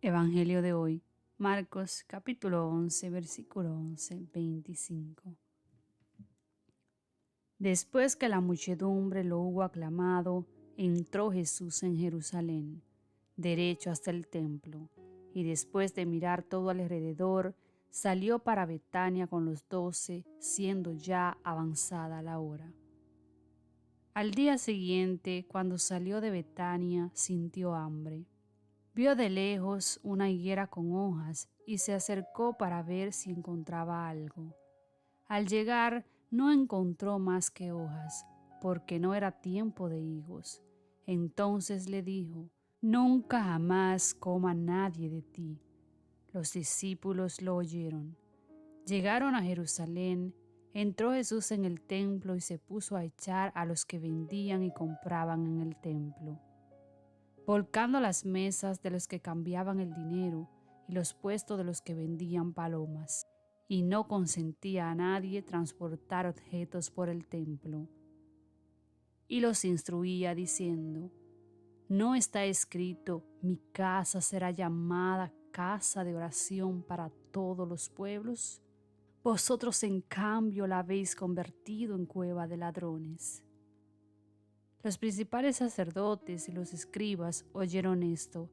Evangelio de hoy, Marcos capítulo 11, versículo 11, 25. Después que la muchedumbre lo hubo aclamado, entró Jesús en Jerusalén, derecho hasta el templo, y después de mirar todo alrededor, salió para Betania con los 12, siendo ya avanzada la hora. Al día siguiente, cuando salió de Betania, sintió hambre. Vio de lejos una higuera con hojas y se acercó para ver si encontraba algo. Al llegar no encontró más que hojas, porque no era tiempo de higos. Entonces le dijo: Nunca jamás coma nadie de ti. Los discípulos lo oyeron. Llegaron a Jerusalén. Entró Jesús en el templo y se puso a echar a los que vendían y compraban en el templo, volcando las mesas de los que cambiaban el dinero y los puestos de los que vendían palomas, y no consentía a nadie transportar objetos por el templo. Y los instruía diciendo: ¿No está escrito: mi casa será llamada casa de oración para todos los pueblos? Vosotros en cambio la habéis convertido en cueva de ladrones. Los principales sacerdotes y los escribas oyeron esto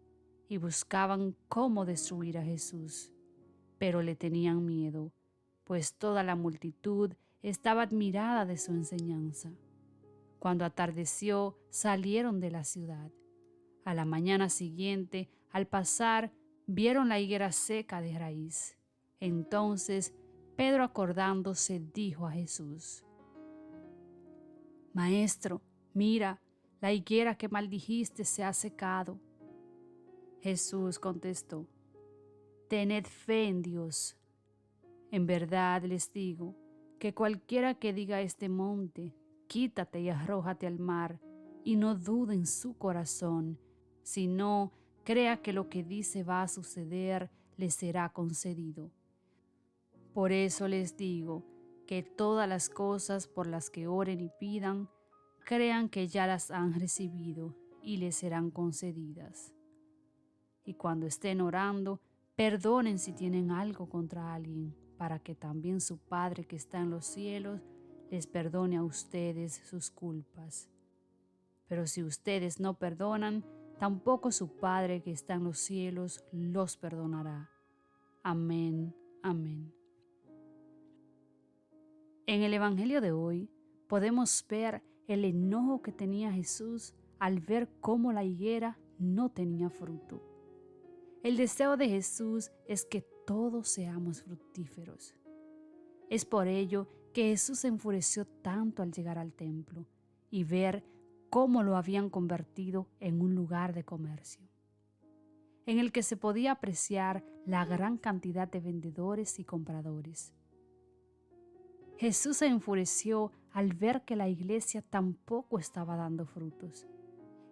y buscaban cómo destruir a Jesús, pero le tenían miedo, pues toda la multitud estaba admirada de su enseñanza. Cuando atardeció, salieron de la ciudad. A la mañana siguiente, al pasar, vieron la higuera seca de raíz. Entonces Pedro, acordándose, dijo a Jesús: Maestro, mira, la higuera que maldijiste se ha secado. Jesús contestó: Tened fe en Dios. En verdad les digo que cualquiera que diga a este monte: quítate y arrójate al mar, y no dude en su corazón, sino crea que lo que dice va a suceder, le será concedido. Por eso les digo que todas las cosas por las que oren y pidan, crean que ya las han recibido y les serán concedidas. Y cuando estén orando, perdonen si tienen algo contra alguien, para que también su Padre que está en los cielos les perdone a ustedes sus culpas. Pero si ustedes no perdonan, tampoco su Padre que está en los cielos los perdonará. Amén, amén. En el Evangelio de hoy podemos ver el enojo que tenía Jesús al ver cómo la higuera no tenía fruto. El deseo de Jesús es que todos seamos fructíferos. Es por ello que Jesús se enfureció tanto al llegar al templo y ver cómo lo habían convertido en un lugar de comercio, en el que se podía apreciar la gran cantidad de vendedores y compradores. Jesús se enfureció al ver que la iglesia tampoco estaba dando frutos.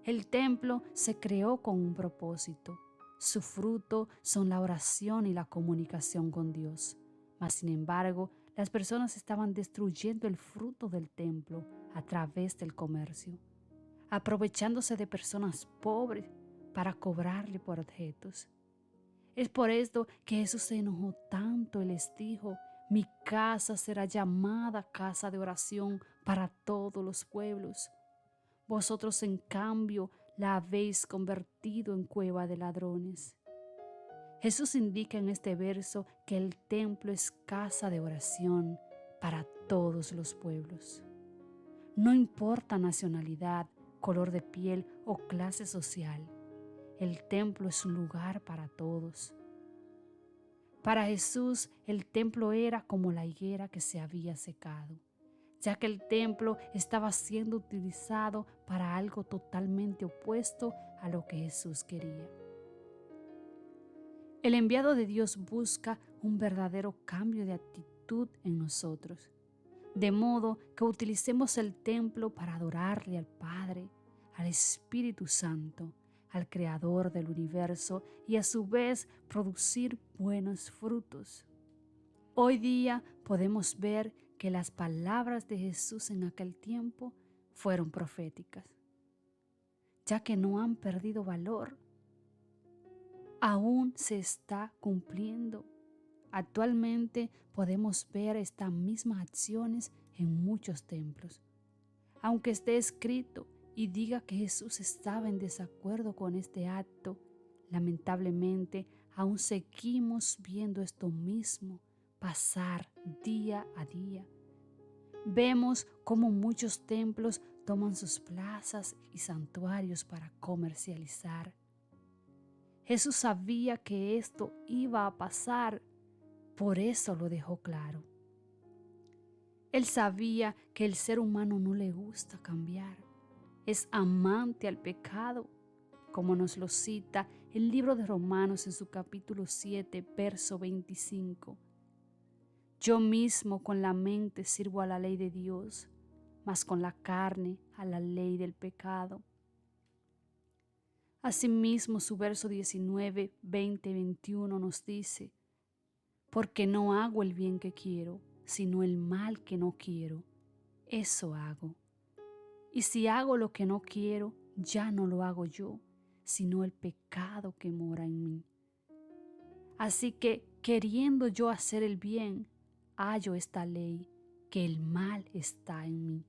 El templo se creó con un propósito. Su fruto son la oración y la comunicación con Dios. Mas, sin embargo, las personas estaban destruyendo el fruto del templo a través del comercio, aprovechándose de personas pobres para cobrarle por objetos. Es por esto que Jesús se enojó tanto y les dijo: mi casa será llamada casa de oración para todos los pueblos. Vosotros, en cambio, la habéis convertido en cueva de ladrones. Jesús indica en este verso que el templo es casa de oración para todos los pueblos. No importa nacionalidad, color de piel o clase social, el templo es un lugar para todos. Para Jesús, el templo era como la higuera que se había secado, ya que el templo estaba siendo utilizado para algo totalmente opuesto a lo que Jesús quería. El enviado de Dios busca un verdadero cambio de actitud en nosotros, de modo que utilicemos el templo para adorarle al Padre, al Espíritu Santo, al Creador del universo, y a su vez producir buenos frutos. Hoy día podemos ver que las palabras de Jesús en aquel tiempo fueron proféticas, ya que no han perdido valor. aún se está cumpliendo. Actualmente podemos ver estas mismas acciones en muchos templos. Aunque esté escrito y diga que Jesús estaba en desacuerdo con este acto, lamentablemente aún seguimos viendo esto mismo pasar día a día. Vemos cómo muchos templos toman sus plazas y santuarios para comercializar. Jesús sabía que esto iba a pasar, por eso lo dejó claro. Él sabía que el ser humano no le gusta cambiar, es amante al pecado, como nos lo cita el libro de Romanos en su capítulo 7, verso 25. Yo mismo con la mente sirvo a la ley de Dios, mas con la carne a la ley del pecado. Asimismo, su verso 19, 20, 21 nos dice, porque no hago el bien que quiero, sino el mal que no quiero, eso hago. Y si hago lo que no quiero, ya no lo hago yo, sino el pecado que mora en mí. Así que, queriendo yo hacer el bien, hallo esta ley, que el mal está en mí.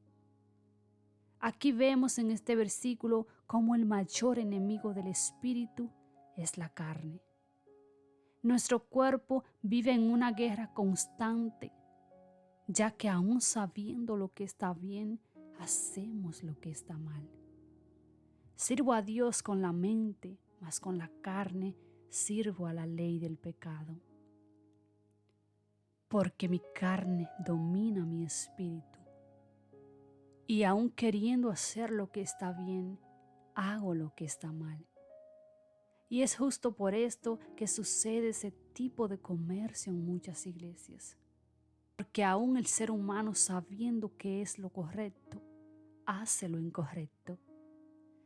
Aquí vemos en este versículo cómo el mayor enemigo del espíritu es la carne. Nuestro cuerpo vive en una guerra constante, ya que aún sabiendo lo que está bien, hacemos lo que está mal. Sirvo a Dios con la mente, mas con la carne sirvo a la ley del pecado. Porque mi carne domina mi espíritu. Y aún queriendo hacer lo que está bien, hago lo que está mal. Y es justo por esto que sucede ese tipo de comercio en muchas iglesias. Porque aún el ser humano, sabiendo que es lo correcto, hace lo incorrecto.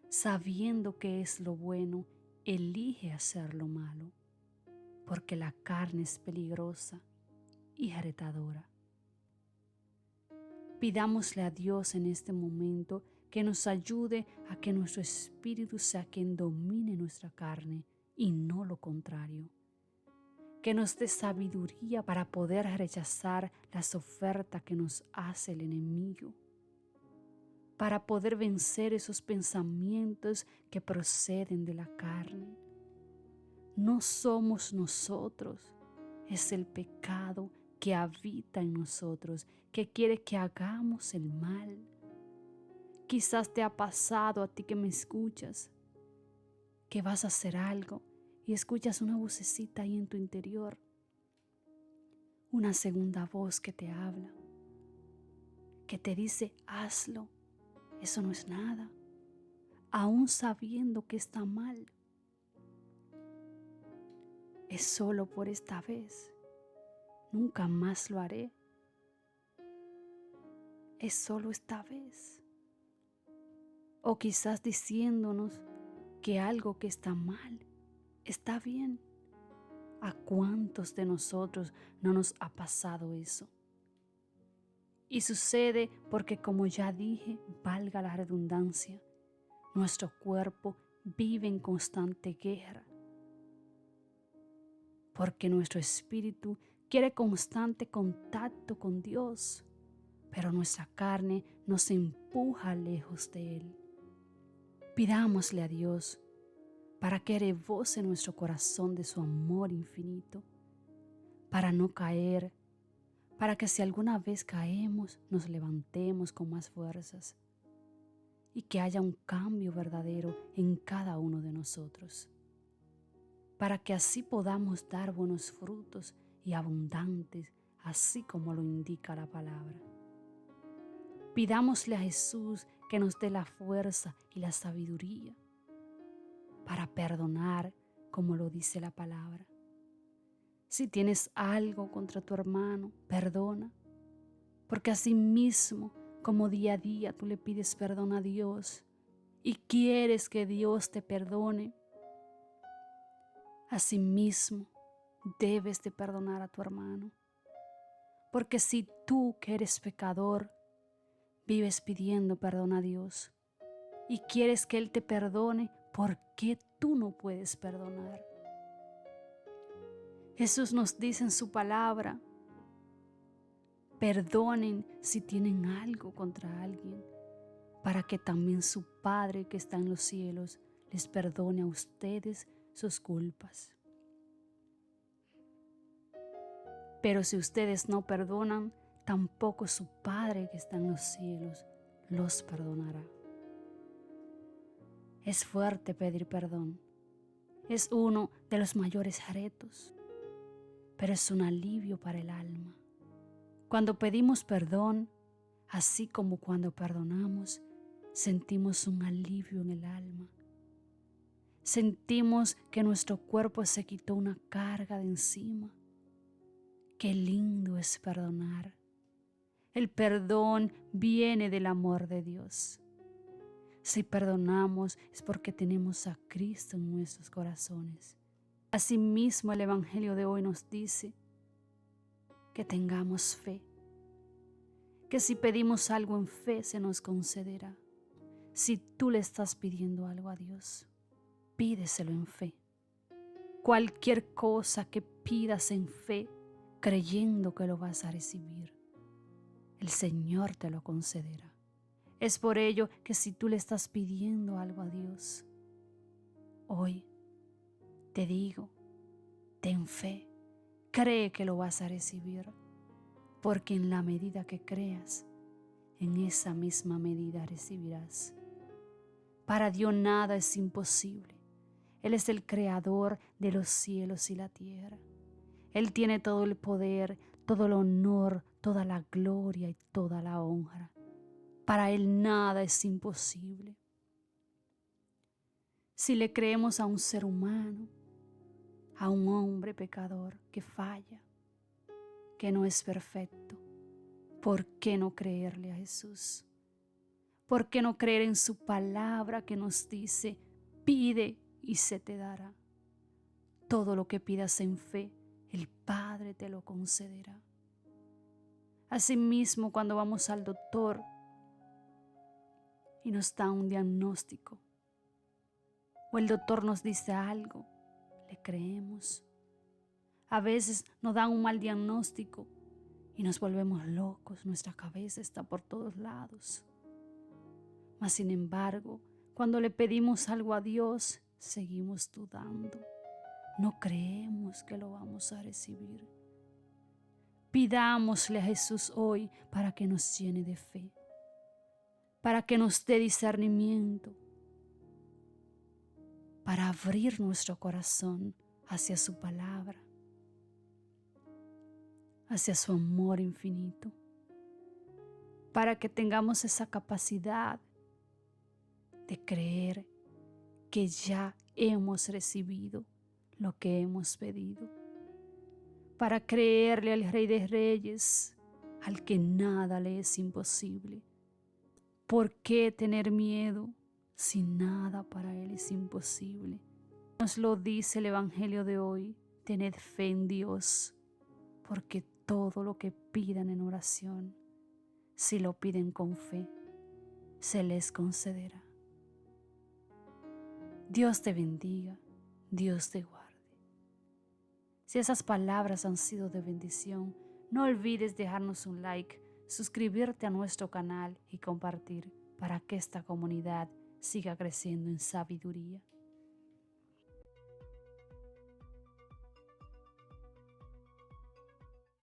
Sabiendo que es lo bueno, elige hacer lo malo. Porque la carne es peligrosa y retadora. Pidámosle a Dios en este momento que nos ayude a que nuestro espíritu sea quien domine nuestra carne y no lo contrario. Que nos dé sabiduría para poder rechazar las ofertas que nos hace el enemigo. Para poder vencer esos pensamientos que proceden de la carne. No somos nosotros, es el pecado que habita en nosotros, que quiere que hagamos el mal. Quizás te ha pasado a ti que me escuchas, que vas a hacer algo y escuchas una vocecita ahí en tu interior, una segunda voz que te habla, que te dice, hazlo, eso no es nada, aún sabiendo que está mal. Es solo por esta vez, nunca más lo haré. Es solo esta vez. O quizás diciéndonos que algo que está mal está bien. ¿A cuántos de nosotros no nos ha pasado eso? Y sucede porque, como ya dije, valga la redundancia, nuestro cuerpo vive en constante guerra. Porque nuestro espíritu quiere constante contacto con Dios, pero nuestra carne nos empuja lejos de Él. Pidámosle a Dios para que rebose nuestro corazón de su amor infinito, para no caer, para que si alguna vez caemos nos levantemos con más fuerzas y que haya un cambio verdadero en cada uno de nosotros, para que así podamos dar buenos frutos y abundantes, así como lo indica la palabra. Pidámosle a Jesús que nos dé la fuerza y la sabiduría para perdonar, como lo dice la palabra. Si tienes algo contra tu hermano, perdona, porque así mismo, como día a día tú le pides perdón a Dios y quieres que Dios te perdone, así mismo debes de perdonar a tu hermano. Porque si tú, que eres pecador, vives pidiendo perdón a Dios y quieres que Él te perdone, ¿por qué tú no puedes perdonar? Jesús nos dice en su palabra: perdonen si tienen algo contra alguien, para que también su Padre que está en los cielos les perdone a ustedes sus culpas. Pero si ustedes no perdonan, tampoco su Padre que está en los cielos los perdonará. Es fuerte pedir perdón. Es uno de los mayores retos, pero es un alivio para el alma. Cuando pedimos perdón, así como cuando perdonamos, sentimos un alivio en el alma. Sentimos que nuestro cuerpo se quitó una carga de encima. Qué lindo es perdonar. El perdón viene del amor de Dios. Si perdonamos es porque tenemos a Cristo en nuestros corazones. Asimismo, el Evangelio de hoy nos dice que tengamos fe, que si pedimos algo en fe se nos concederá. Si tú le estás pidiendo algo a Dios, pídeselo en fe. Cualquier cosa que pidas en fe, creyendo que lo vas a recibir, el Señor te lo concederá. Es por ello que si tú le estás pidiendo algo a Dios, hoy te digo, ten fe, cree que lo vas a recibir, porque en la medida que creas, en esa misma medida recibirás. Para Dios nada es imposible. Él es el creador de los cielos y la tierra. Él tiene todo el poder, todo el honor, toda la gloria y toda la honra. Para Él nada es imposible. Si le creemos a un ser humano, a un hombre pecador que falla, que no es perfecto, ¿por qué no creerle a Jesús? ¿Por qué no creer en su palabra que nos dice: pide y se te dará? Todo lo que pidas en fe, el Padre te lo concederá. Asimismo, cuando vamos al doctor y nos da un diagnóstico, o el doctor nos dice algo, le creemos. A veces nos dan un mal diagnóstico y nos volvemos locos, nuestra cabeza está por todos lados. Mas sin embargo, cuando le pedimos algo a Dios, seguimos dudando. No creemos que lo vamos a recibir. Pidámosle a Jesús hoy para que nos llene de fe, para que nos dé discernimiento, para abrir nuestro corazón hacia su palabra, hacia su amor infinito, para que tengamos esa capacidad de creer que ya hemos recibido lo que hemos pedido, para creerle al Rey de Reyes, al que nada le es imposible. ¿Por qué tener miedo si nada para Él es imposible? Nos lo dice el Evangelio de hoy: tened fe en Dios, porque todo lo que pidan en oración, si lo piden con fe, se les concederá. Dios te bendiga, Dios te guarde. Si esas palabras han sido de bendición, no olvides dejarnos un like, suscribirte a nuestro canal y compartir para que esta comunidad siga creciendo en sabiduría.